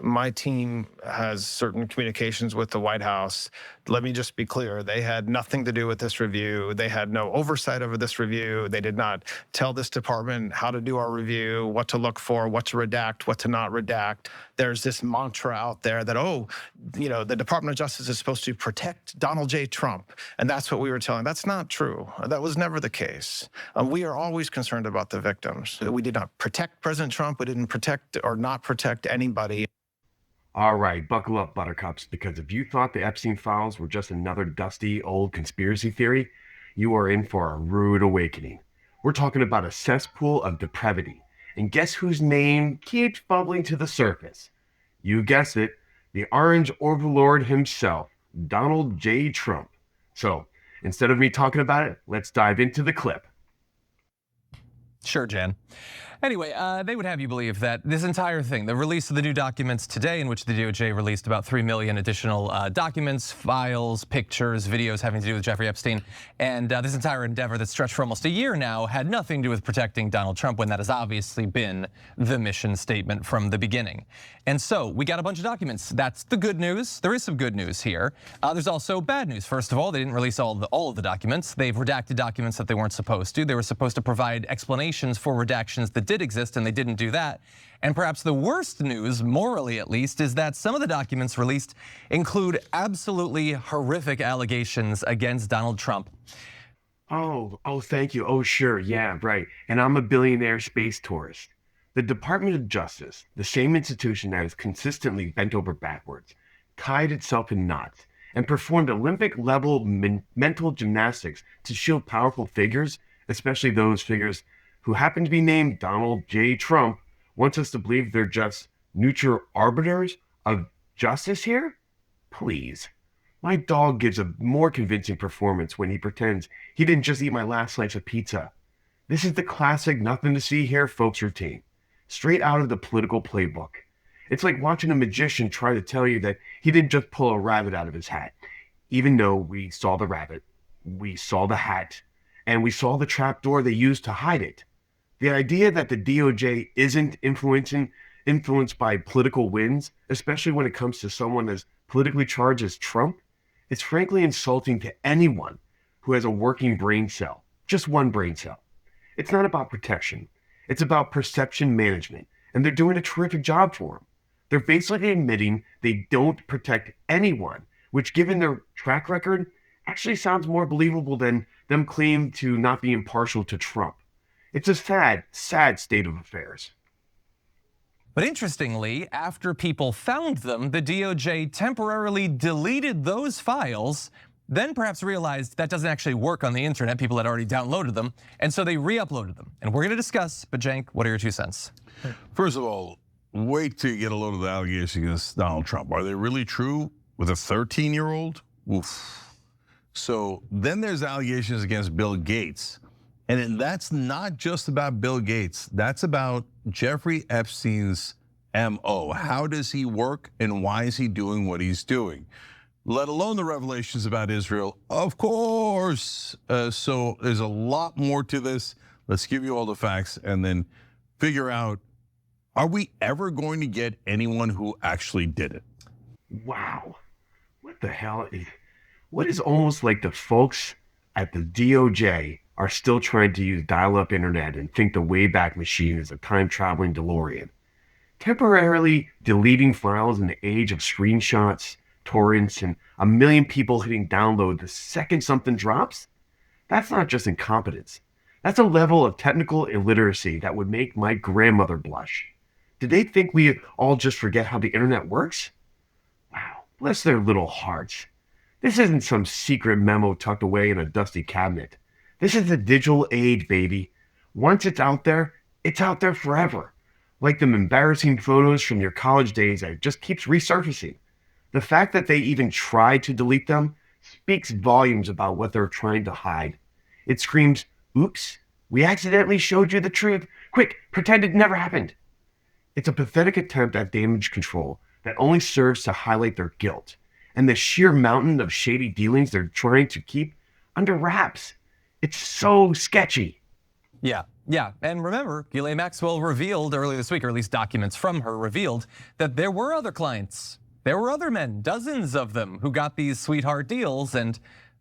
My team has certain communications with the White House. Let me just be clear. They had nothing to do with this review. They had no oversight over this review. They did not tell this department how to do our review, what to look for, what to redact, what to not redact. There's this mantra out there that, the Department of Justice is supposed to protect Donald J. Trump. And that's what we were telling. That's not true. That was never the case. We are always concerned about the victims. We did not protect President Trump. We didn't protect or not protect anybody. All right, buckle up, buttercups, because if you thought the Epstein files were just another dusty old conspiracy theory, you are in for a rude awakening. We're talking about a cesspool of depravity. And guess whose name keeps bubbling to the surface? You guessed it, the orange overlord himself, Donald J. Trump. So, instead of me talking about it, let's dive into the clip. Sure, Jan. Anyway, they would have you believe that this entire thing, the release of the new documents today, in which the DOJ released about 3 million additional documents, files, pictures, videos having to do with Jeffrey Epstein, and this entire endeavor that stretched for almost a year now had nothing to do with protecting Donald Trump, when that has obviously been the mission statement from the beginning. And so we got a bunch of documents. That's the good news. There is some good news here. There's also bad news. First of all, they didn't release all of the documents. They've redacted documents that they weren't supposed to. They were supposed to provide explanations for redactions that did exist, and they didn't do that. And perhaps the worst news, morally at least, is that some of the documents released include absolutely horrific allegations against Donald Trump. Oh, thank you. Oh, sure. Yeah, right. And I'm a billionaire space tourist. The Department of Justice, the same institution that has consistently bent over backwards, tied itself in knots, and performed Olympic-level mental gymnastics to shield powerful figures, especially those figures who happen to be named Donald J. Trump, wants us to believe they're just neutral arbiters of justice here? Please. My dog gives a more convincing performance when he pretends he didn't just eat my last slice of pizza. This is the classic nothing to see here folks routine, straight out of the political playbook. It's like watching a magician try to tell you that he didn't just pull a rabbit out of his hat. Even though we saw the rabbit, we saw the hat, and we saw the trapdoor they used to hide it. The idea that the DOJ isn't influenced by political winds, especially when it comes to someone as politically charged as Trump, is frankly insulting to anyone who has a working brain cell, just one brain cell. It's not about protection. It's about perception management, and they're doing a terrific job for them. They're basically admitting they don't protect anyone, which, given their track record, actually sounds more believable than them claiming to not be impartial to Trump. It's a sad state of affairs. But interestingly, after people found them, the DOJ temporarily deleted those files, then perhaps realized that doesn't actually work on the internet. People had already downloaded them, and so they re-uploaded them. And we're going to discuss, but Cenk, what are your 2 cents? First of all, wait till you get a load of the allegations against Donald Trump. Are they really true with a 13-year-old? Oof. So then there's allegations against Bill Gates. And that's not just about Bill Gates. That's about Jeffrey Epstein's MO. How does he work and why is he doing what he's doing? Let alone the revelations about Israel, of course. So there's a lot more to this. Let's give you all the facts and then figure out, are we ever going to get anyone who actually did it? Wow. What the hell what is almost like the folks at the DOJ are still trying to use dial-up internet and think the Wayback Machine is a time-traveling DeLorean. Temporarily deleting files in the age of screenshots, torrents, and a million people hitting download the second something drops? That's not just incompetence. That's a level of technical illiteracy that would make my grandmother blush. Did they think we all just forget how the internet works? Wow, bless their little hearts. This isn't some secret memo tucked away in a dusty cabinet. This is the digital age, baby. Once it's out there forever. Like them embarrassing photos from your college days that just keeps resurfacing. The fact that they even tried to delete them speaks volumes about what they're trying to hide. It screams, oops, we accidentally showed you the truth. Quick, pretend it never happened. It's a pathetic attempt at damage control that only serves to highlight their guilt and the sheer mountain of shady dealings they're trying to keep under wraps. It's so sketchy. Yeah, Yeah, and remember, Ghislaine Maxwell revealed earlier this week, or at least documents from her revealed, that there were other clients. There were other men, dozens of them, who got these sweetheart deals, and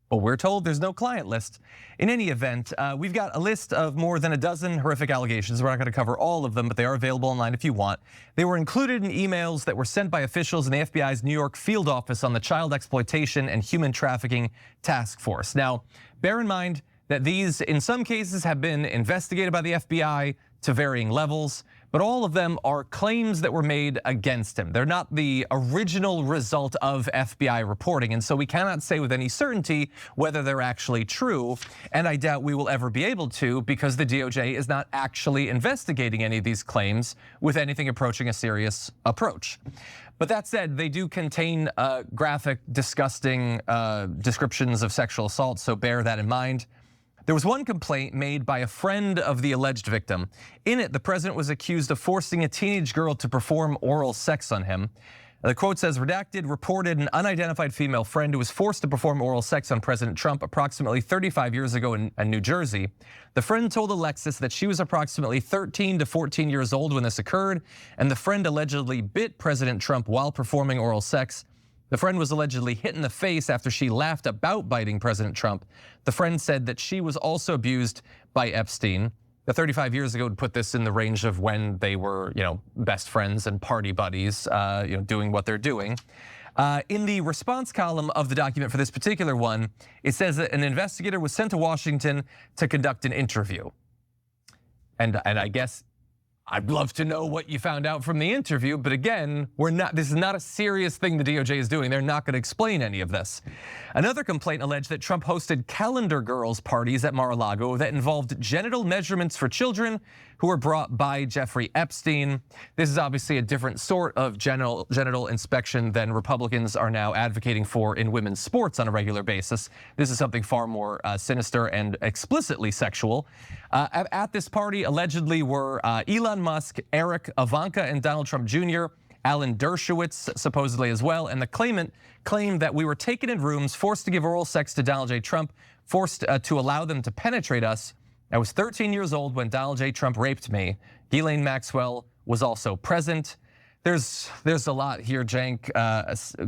well, we're told there's no client list. In any event, we've got a list of more than a dozen horrific allegations. We're not going to cover all of them, but they are available online if you want. They were included in emails that were sent by officials in the FBI's New York field office on the Child Exploitation and Human Trafficking Task Force. Now, bear in mind that these, in some cases, have been investigated by the FBI to varying levels, but all of them are claims that were made against him. They're not the original result of FBI reporting, and so we cannot say with any certainty whether they're actually true, and I doubt we will ever be able to because the DOJ is not actually investigating any of these claims with anything approaching a serious approach. But that said, they do contain graphic, disgusting descriptions of sexual assault, so bear that in mind. There was one complaint made by a friend of the alleged victim. In it, the president was accused of forcing a teenage girl to perform oral sex on him. The quote says, redacted reported an unidentified female friend who was forced to perform oral sex on President Trump approximately 35 years ago in New Jersey. The friend told Alexis that she was approximately 13 to 14 years old when this occurred, and the friend allegedly bit President Trump while performing oral sex. The friend was allegedly hit in the face after she laughed about biting President Trump. The friend said that she was also abused by Epstein. The 35 years ago would put this in the range of when they were, best friends and party buddies, doing what they're doing. In the response column of the document for this particular one, it says that an investigator was sent to Washington to conduct an interview. And I guess I'd love to know what you found out from the interview, but again, this is not a serious thing the DOJ is doing. They're not going to explain any of this. Another complaint alleged that Trump hosted calendar girls parties at Mar-a-Lago that involved genital measurements for children who were brought by Jeffrey Epstein. This is obviously a different sort of genital inspection than Republicans are now advocating for in women's sports on a regular basis. This is something far more sinister and explicitly sexual. At this party allegedly were Elon Musk, Eric, Ivanka, and Donald Trump Jr., Alan Dershowitz supposedly as well, and the claimant claimed that we were taken in rooms, forced to give oral sex to Donald J. Trump, forced to allow them to penetrate us. I was 13 years old when Donald J. Trump raped me. Ghislaine Maxwell was also present. There's a lot here, Cenk.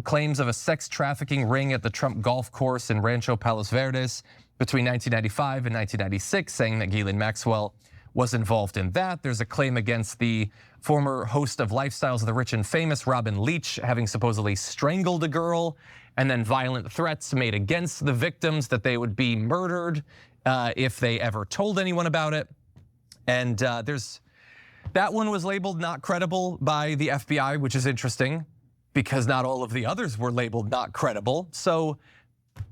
Claims of a sex trafficking ring at the Trump golf course in Rancho Palos Verdes between 1995 and 1996, saying that Ghislaine Maxwell was involved in that. There's a claim against the former host of Lifestyles of the Rich and Famous, Robin Leach, having supposedly strangled a girl, and then violent threats made against the victims that they would be murdered if they ever told anyone about it. And that one was labeled not credible by the FBI, which is interesting because not all of the others were labeled not credible. So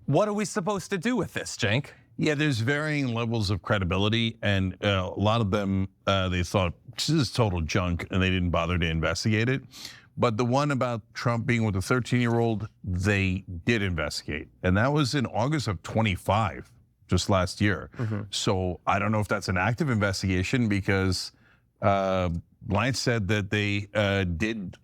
what are we supposed to do with this, Cenk? Yeah, there's varying levels of credibility, and a lot of them, they thought this is total junk, and they didn't bother to investigate it. But the one about Trump being with a 13-year-old, they did investigate, and that was in August of 25, just last year. So I don't know if that's an active investigation because Blanche said that they did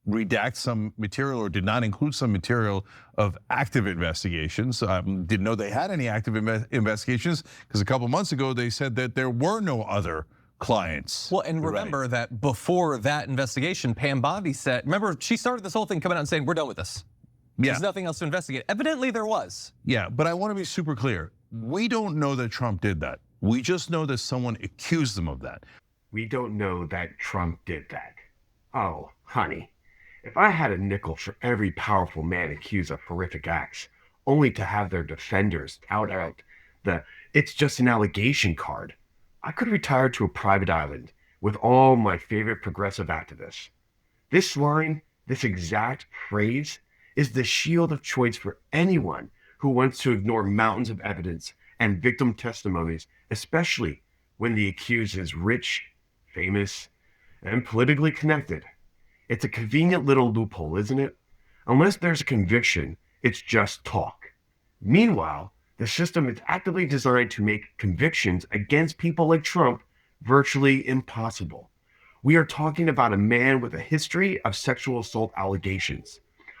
redact some material or did not include some material of active investigations. Didn't know they had any active investigations because a couple months ago they said that there were no other clients. Well, and remember that before that investigation, Pam Bondi said, remember she started this whole thing coming out and saying, we're done with this. Yeah. There's nothing else to investigate. Evidently there was. Yeah, but I want to be super clear. We don't know that Trump did that. We just know that someone accused them of that. We don't know that Trump did that. Oh, honey. If I had a nickel for every powerful man accused of horrific acts, only to have their defenders tout out the "it's just an allegation" card, I could retire to a private island with all my favorite progressive activists. This line, this exact phrase, is the shield of choice for anyone who wants to ignore mountains of evidence and victim testimonies, especially when the accused is rich, famous, and politically connected. It's a convenient little loophole, isn't it? Unless there's a conviction, it's just talk. Meanwhile, the system is actively designed to make convictions against people like Trump virtually impossible. We are talking about a man with a history of sexual assault allegations.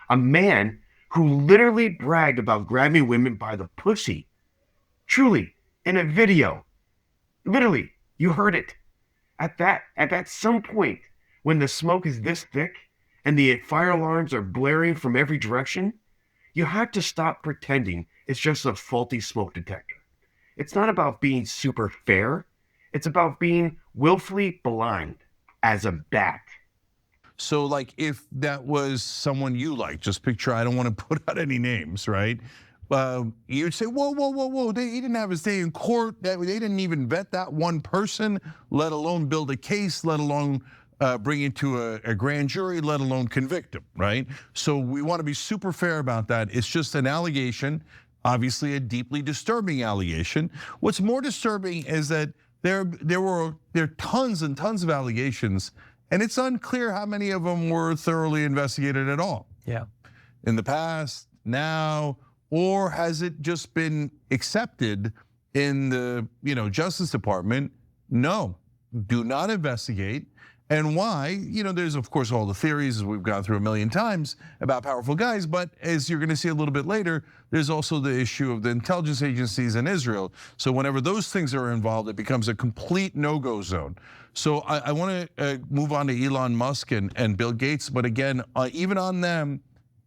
A man who literally bragged about grabbing women by the pussy. Truly, in a video. Literally, you heard it. At that some point, when the smoke is this thick and the fire alarms are blaring from every direction, you have to stop pretending it's just a faulty smoke detector. It's not about being super fair. It's about being willfully blind as a bat. So, like, if that was someone you like, just picture, I don't want to put out any names, right? You'd say, whoa, whoa, whoa, whoa, he didn't have his day in court. They didn't even vet that one person, let alone build a case, let alone bring it to a grand jury, let alone convict him, right? So we want to be super fair about that. It's just an allegation, obviously a deeply disturbing allegation. What's more disturbing is that there are tons and tons of allegations, and it's unclear how many of them were thoroughly investigated at all. Yeah. In the past, now, or has it just been accepted in the Justice Department? No, do not investigate. And why? There's of course all the theories, as we've gone through a million times, about powerful guys, but as you're gonna see a little bit later, there's also the issue of the intelligence agencies in Israel. So whenever those things are involved, it becomes a complete no-go zone. So I wanna move on to Elon Musk and Bill Gates, but again, even on them,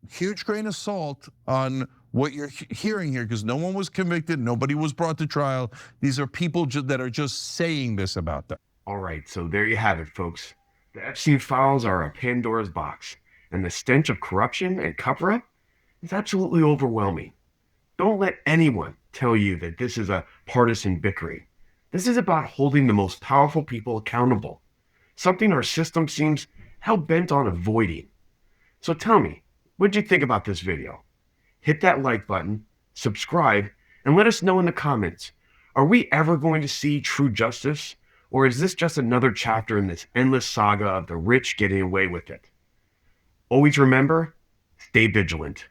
huge grain of salt on what you're hearing here, because no one was convicted, nobody was brought to trial. These are people that are just saying this about them. All right, so there you have it, folks. The Epstein files are a Pandora's box, and the stench of corruption and cover-up is absolutely overwhelming. Don't let anyone tell you that this is a partisan bickering. This is about holding the most powerful people accountable, something our system seems hell-bent on avoiding. So tell me, what did you think about this video? Hit that like button, subscribe, and let us know in the comments. Are we ever going to see true justice? Or is this just another chapter in this endless saga of the rich getting away with it? Always remember, stay vigilant.